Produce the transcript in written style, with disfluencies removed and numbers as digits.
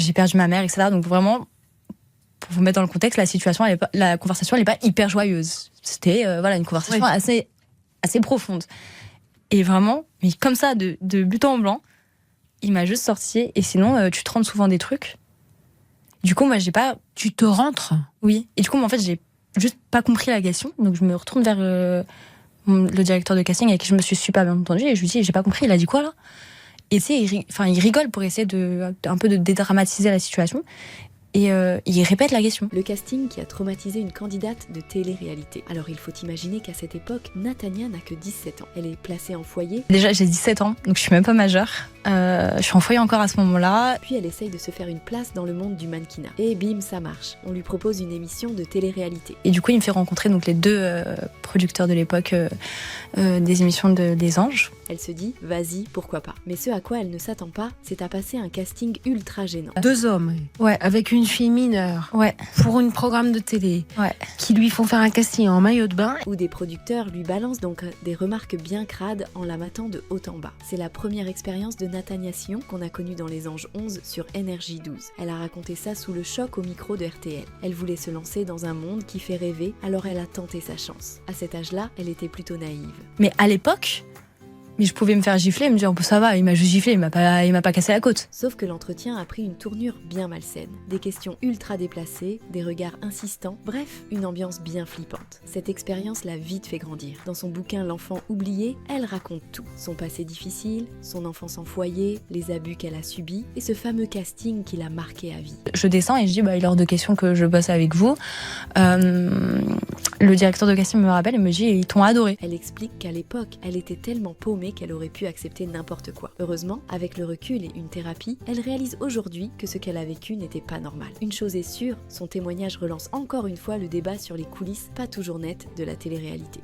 j'ai perdu ma mère, etc. Donc vraiment, pour vous mettre dans le contexte, la conversation, elle n'est pas hyper joyeuse. C'était une conversation assez profonde. Et vraiment, mais comme ça, de but en blanc, il m'a juste sorti. Et sinon, tu te rends souvent des trucs. Du coup, moi, j'ai pas... Tu te rentres ? Oui. Et du coup, moi, en fait, j'ai juste pas compris la question. Donc, je me retourne vers le directeur de casting avec qui je me suis super bien entendue. Et je lui dis, j'ai pas compris, il a dit quoi, là ? Et tu sais, il rigole pour essayer un peu de dédramatiser la situation. Et il répète la question. Le casting qui a traumatisé une candidate de télé-réalité. Alors il faut imaginer qu'à cette époque, Natania n'a que 17 ans. Elle est placée en foyer. Déjà, j'ai 17 ans, donc je suis même pas majeure. Je suis en foyer encore à ce moment-là. Puis elle essaye de se faire une place dans le monde du mannequinat. Et bim, ça marche. On lui propose une émission de télé-réalité. Et du coup, il me fait rencontrer donc, les deux producteurs de l'époque des émissions des Anges. Elle se dit, vas-y, pourquoi pas. Mais ce à quoi elle ne s'attend pas, c'est à passer un casting ultra gênant. 2 hommes, avec une fille mineure, pour un programme de télé, qui lui font faire un casting en maillot de bain. Où des producteurs lui balancent donc des remarques bien crades en la matant de haut en bas. C'est la première expérience de Natania Sion qu'on a connue dans Les Anges 11 sur Énergie 12. Elle a raconté ça sous le choc au micro de RTL. Elle voulait se lancer dans un monde qui fait rêver, alors elle a tenté sa chance. À cet âge-là, elle était plutôt naïve. Mais à l'époque... Mais je pouvais me faire gifler et me dire, ça va, il m'a juste giflé, il m'a pas cassé la côte. Sauf que l'entretien a pris une tournure bien malsaine. Des questions ultra déplacées, des regards insistants, bref, une ambiance bien flippante. Cette expérience l'a vite fait grandir. Dans son bouquin L'enfant oublié, elle raconte tout. Son passé difficile, son enfance en foyer, les abus qu'elle a subis et ce fameux casting qui l'a marqué à vie. Je descends et je dis, il est hors de question que je bosse avec vous. Le directeur de casting me rappelle et me dit, ils t'ont adoré. Elle explique qu'à l'époque, elle était tellement paumée qu'elle aurait pu accepter n'importe quoi. Heureusement, avec le recul et une thérapie, elle réalise aujourd'hui que ce qu'elle a vécu n'était pas normal. Une chose est sûre, son témoignage relance encore une fois le débat sur les coulisses pas toujours nettes de la télé-réalité.